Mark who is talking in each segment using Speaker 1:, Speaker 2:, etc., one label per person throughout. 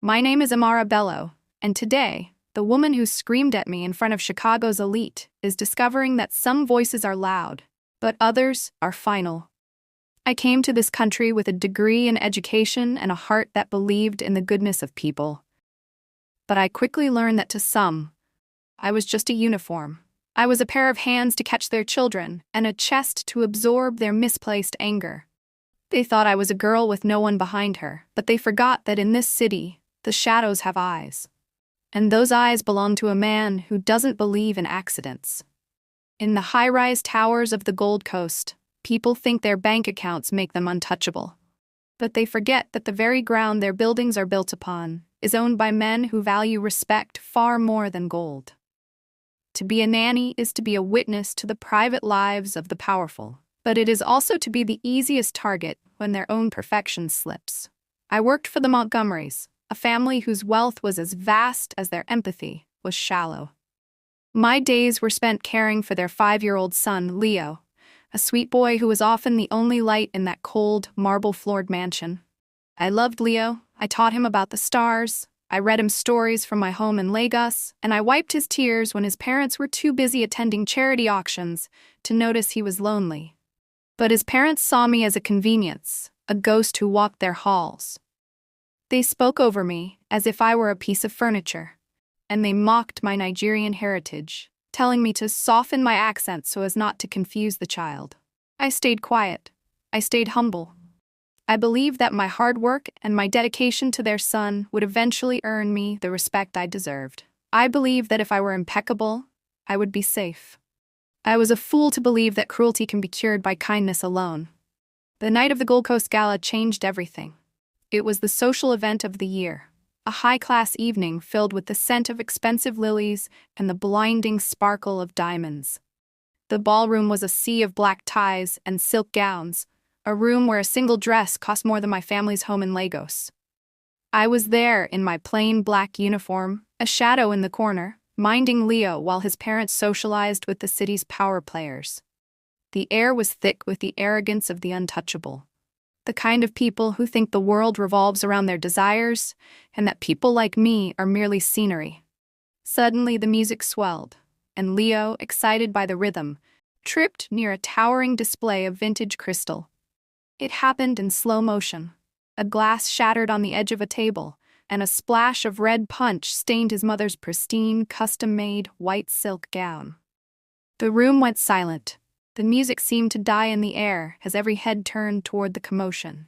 Speaker 1: My name is Amara Bello, and today, the woman who screamed at me in front of Chicago's elite is discovering that some voices are loud, but others are final. I came to this country with a degree in education and a heart that believed in the goodness of people. But I quickly learned that to some, I was just a uniform. I was a pair of hands to catch their children and a chest to absorb their misplaced anger. They thought I was a girl with no one behind her, but they forgot that in this city, the shadows have eyes. And those eyes belong to a man who doesn't believe in accidents. In the high-rise towers of the Gold Coast, people think their bank accounts make them untouchable. But they forget that the very ground their buildings are built upon is owned by men who value respect far more than gold. To be a nanny is to be a witness to the private lives of the powerful, but it is also to be the easiest target when their own perfection slips. I worked for the Montgomerys, a family whose wealth was as vast as their empathy was shallow. My days were spent caring for their 5-year-old son, Leo, a sweet boy who was often the only light in that cold, marble-floored mansion. I loved Leo. I taught him about the stars. I read him stories from my home in Lagos, and I wiped his tears when his parents were too busy attending charity auctions to notice he was lonely. But his parents saw me as a convenience, a ghost who walked their halls. They spoke over me as if I were a piece of furniture, and they mocked my Nigerian heritage, telling me to soften my accent so as not to confuse the child. I stayed quiet. I stayed humble. I believed that my hard work and my dedication to their son would eventually earn me the respect I deserved. I believed that if I were impeccable, I would be safe. I was a fool to believe that cruelty can be cured by kindness alone. The night of the Gold Coast Gala changed everything. It was the social event of the year, a high-class evening filled with the scent of expensive lilies and the blinding sparkle of diamonds. The ballroom was a sea of black ties and silk gowns, a room where a single dress cost more than my family's home in Lagos. I was there in my plain black uniform, a shadow in the corner, minding Leo while his parents socialized with the city's power players. The air was thick with the arrogance of the untouchable. The kind of people who think the world revolves around their desires, and that people like me are merely scenery. Suddenly the music swelled, and Leo, excited by the rhythm, tripped near a towering display of vintage crystal. It happened in slow motion. A glass shattered on the edge of a table, and a splash of red punch stained his mother's pristine, custom-made white silk gown. The room went silent. The music seemed to die in the air as every head turned toward the commotion.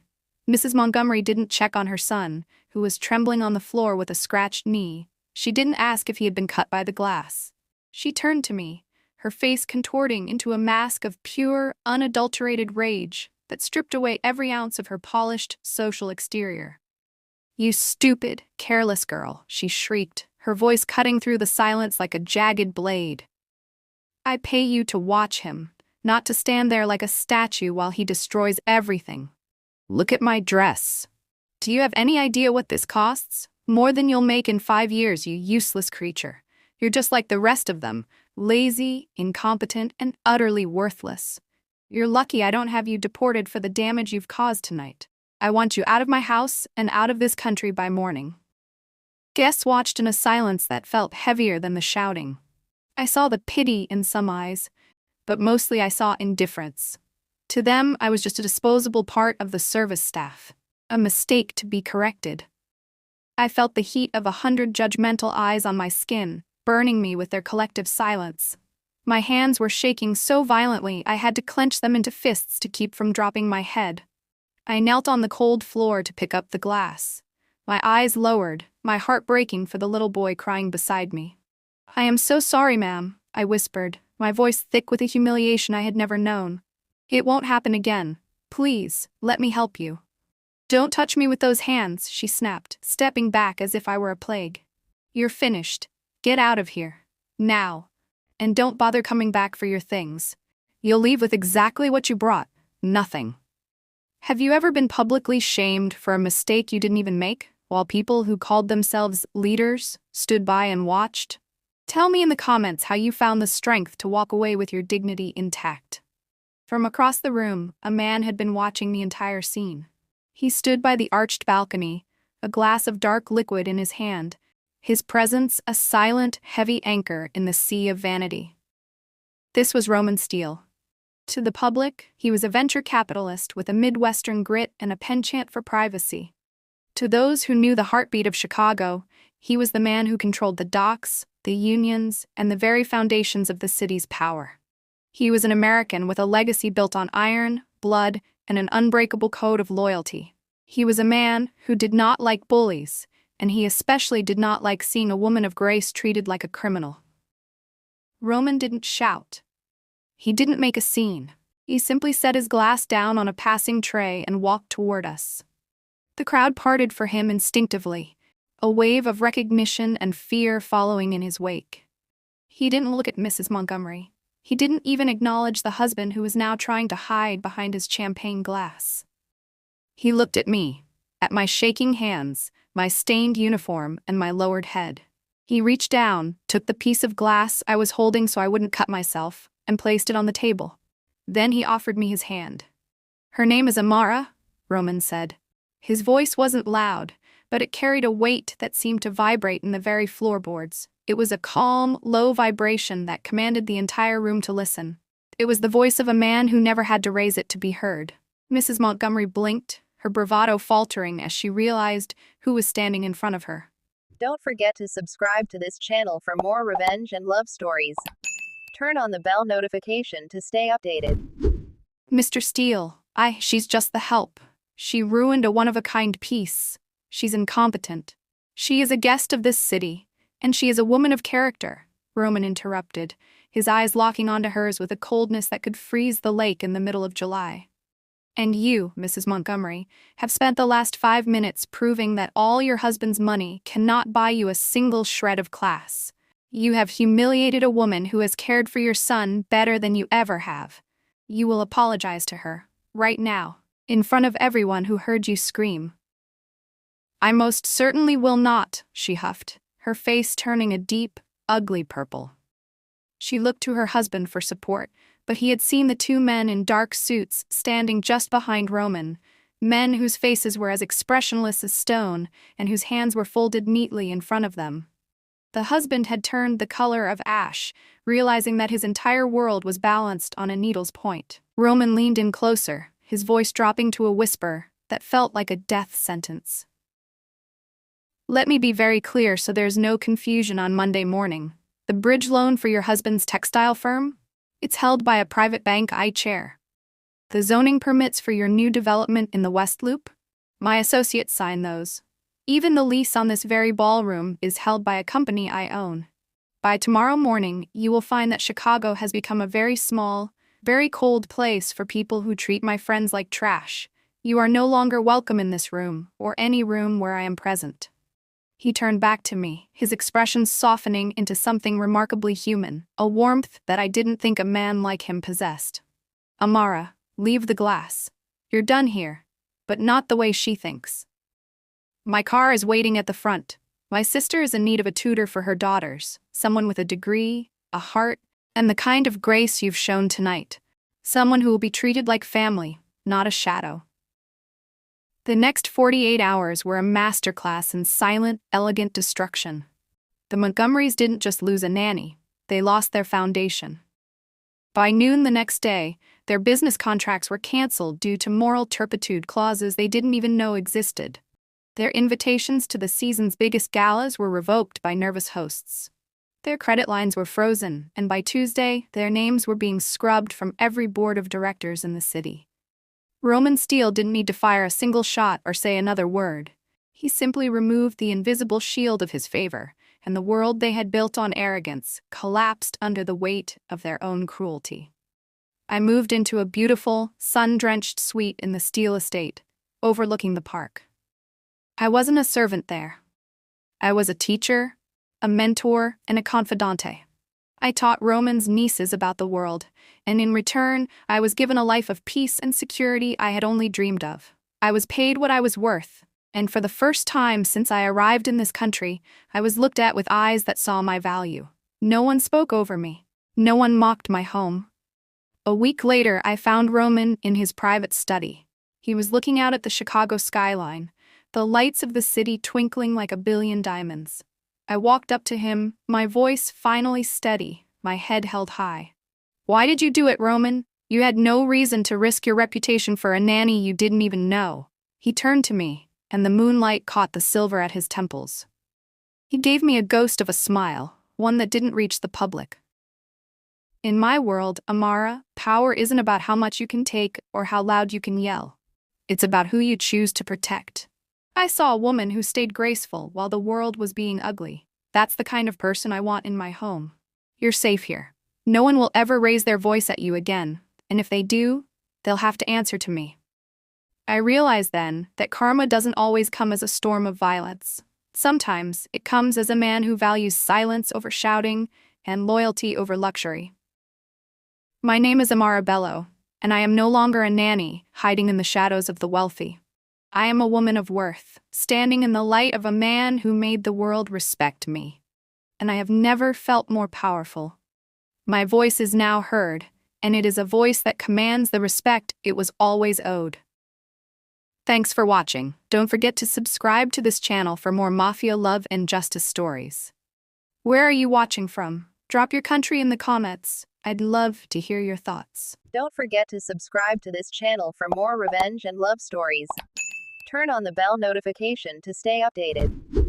Speaker 1: Mrs. Montgomery didn't check on her son, who was trembling on the floor with a scratched knee. She didn't ask if he had been cut by the glass. She turned to me, her face contorting into a mask of pure, unadulterated rage that stripped away every ounce of her polished, social exterior. "You stupid, careless girl," she shrieked, her voice cutting through the silence like a jagged blade. "I pay you to watch him, not to stand there like a statue while he destroys everything. Look at my dress. Do you have any idea what this costs? More than you'll make in 5 years, you useless creature. You're just like the rest of them, lazy, incompetent, and utterly worthless. You're lucky I don't have you deported for the damage you've caused tonight. I want you out of my house and out of this country by morning." Guests watched in a silence that felt heavier than the shouting. I saw the pity in some eyes, but mostly I saw indifference. To them, I was just a disposable part of the service staff, a mistake to be corrected. I felt the heat of 100 judgmental eyes on my skin, burning me with their collective silence. My hands were shaking so violently I had to clench them into fists to keep from dropping my head. I knelt on the cold floor to pick up the glass. My eyes lowered, my heart breaking for the little boy crying beside me. "I am so sorry, ma'am," I whispered, my voice thick with a humiliation I had never known. "It won't happen again. Please, let me help you." "Don't touch me with those hands," she snapped, stepping back as if I were a plague. "You're finished. Get out of here. Now. And don't bother coming back for your things. You'll leave with exactly what you brought, nothing." Have you ever been publicly shamed for a mistake you didn't even make, while people who called themselves leaders stood by and watched? Tell me in the comments how you found the strength to walk away with your dignity intact. From across the room, a man had been watching the entire scene. He stood by the arched balcony, a glass of dark liquid in his hand, his presence a silent, heavy anchor in the sea of vanity. This was Roman Steele. To the public, he was a venture capitalist with a Midwestern grit and a penchant for privacy. To those who knew the heartbeat of Chicago, he was the man who controlled the docks, the unions, and the very foundations of the city's power. He was an American with a legacy built on iron, blood, and an unbreakable code of loyalty. He was a man who did not like bullies, and he especially did not like seeing a woman of grace treated like a criminal. Roman didn't shout. He didn't make a scene. He simply set his glass down on a passing tray and walked toward us. The crowd parted for him instinctively, a wave of recognition and fear following in his wake. He didn't look at Mrs. Montgomery. He didn't even acknowledge the husband who was now trying to hide behind his champagne glass. He looked at me, at my shaking hands, my stained uniform, and my lowered head. He reached down, took the piece of glass I was holding so I wouldn't cut myself, and placed it on the table. Then he offered me his hand. "Her name is Amara," Roman said. His voice wasn't loud, but it carried a weight that seemed to vibrate in the very floorboards. It was a calm, low vibration that commanded the entire room to listen. It was the voice of a man who never had to raise it to be heard. Mrs. Montgomery blinked, her bravado faltering as she realized who was standing in front of her.
Speaker 2: Don't forget to subscribe to this channel for more revenge and love stories. Turn on the bell notification to stay updated.
Speaker 1: "Mr. Steele, she's just the help. She ruined a one-of-a-kind piece. She's incompetent. She is a guest of this city, and she is a woman of character," Roman interrupted, his eyes locking onto hers with a coldness that could freeze the lake in the middle of July. "And you, Mrs. Montgomery, have spent the last 5 minutes proving that all your husband's money cannot buy you a single shred of class. You have humiliated a woman who has cared for your son better than you ever have. You will apologize to her, right now, in front of everyone who heard you scream." "I most certainly will not," she huffed, her face turning a deep, ugly purple. She looked to her husband for support, but he had seen the two men in dark suits standing just behind Roman, men whose faces were as expressionless as stone and whose hands were folded neatly in front of them. The husband had turned the color of ash, realizing that his entire world was balanced on a needle's point. Roman leaned in closer, his voice dropping to a whisper that felt like a death sentence. "Let me be very clear so there's no confusion on Monday morning. The bridge loan for your husband's textile firm? It's held by a private bank I chair. The zoning permits for your new development in the West Loop? My associates sign those. Even the lease on this very ballroom is held by a company I own. By tomorrow morning, you will find that Chicago has become a very small, very cold place for people who treat my friends like trash. You are no longer welcome in this room, or any room where I am present." He turned back to me, his expression softening into something remarkably human, a warmth that I didn't think a man like him possessed. "Amara, leave the glass. You're done here, but not the way she thinks. My car is waiting at the front. My sister is in need of a tutor for her daughters, someone with a degree, a heart, and the kind of grace you've shown tonight. Someone who will be treated like family, not a shadow." The next 48 hours were a masterclass in silent, elegant destruction. The Montgomerys didn't just lose a nanny, they lost their foundation. By noon the next day, their business contracts were canceled due to moral turpitude clauses they didn't even know existed. Their invitations to the season's biggest galas were revoked by nervous hosts. Their credit lines were frozen, and by Tuesday, their names were being scrubbed from every board of directors in the city. Roman Steele didn't need to fire a single shot or say another word. He simply removed the invisible shield of his favor, and the world they had built on arrogance collapsed under the weight of their own cruelty. I moved into a beautiful, sun-drenched suite in the Steele estate, overlooking the park. I wasn't a servant there. I was a teacher, a mentor, and a confidante. I taught Roman's nieces about the world, and in return, I was given a life of peace and security I had only dreamed of. I was paid what I was worth, and for the first time since I arrived in this country, I was looked at with eyes that saw my value. No one spoke over me. No one mocked my home. A week later, I found Roman in his private study. He was looking out at the Chicago skyline, the lights of the city twinkling like a billion diamonds. I walked up to him, my voice finally steady, my head held high. "Why did you do it, Roman? You had no reason to risk your reputation for a nanny you didn't even know." He turned to me, and the moonlight caught the silver at his temples. He gave me a ghost of a smile, one that didn't reach the public. "In my world, Amara, power isn't about how much you can take or how loud you can yell. It's about who you choose to protect." I saw a woman who stayed graceful while the world was being ugly. That's the kind of person I want in my home. You're safe here. No one will ever raise their voice at you again, and if they do, they'll have to answer to me. I realized then that karma doesn't always come as a storm of violence. Sometimes it comes as a man who values silence over shouting and loyalty over luxury. My name is Amara Bello, and I am no longer a nanny hiding in the shadows of the wealthy. I am a woman of worth, standing in the light of a man who made the world respect me. And I have never felt more powerful. My voice is now heard, and it is a voice that commands the respect it was always owed. Thanks for watching. Don't forget to subscribe to this channel for more mafia love and justice stories. Where are you watching from? Drop your country in the comments. I'd love to hear your thoughts.
Speaker 2: Don't forget to subscribe to this channel for more revenge and love stories. Turn on the bell notification to stay updated.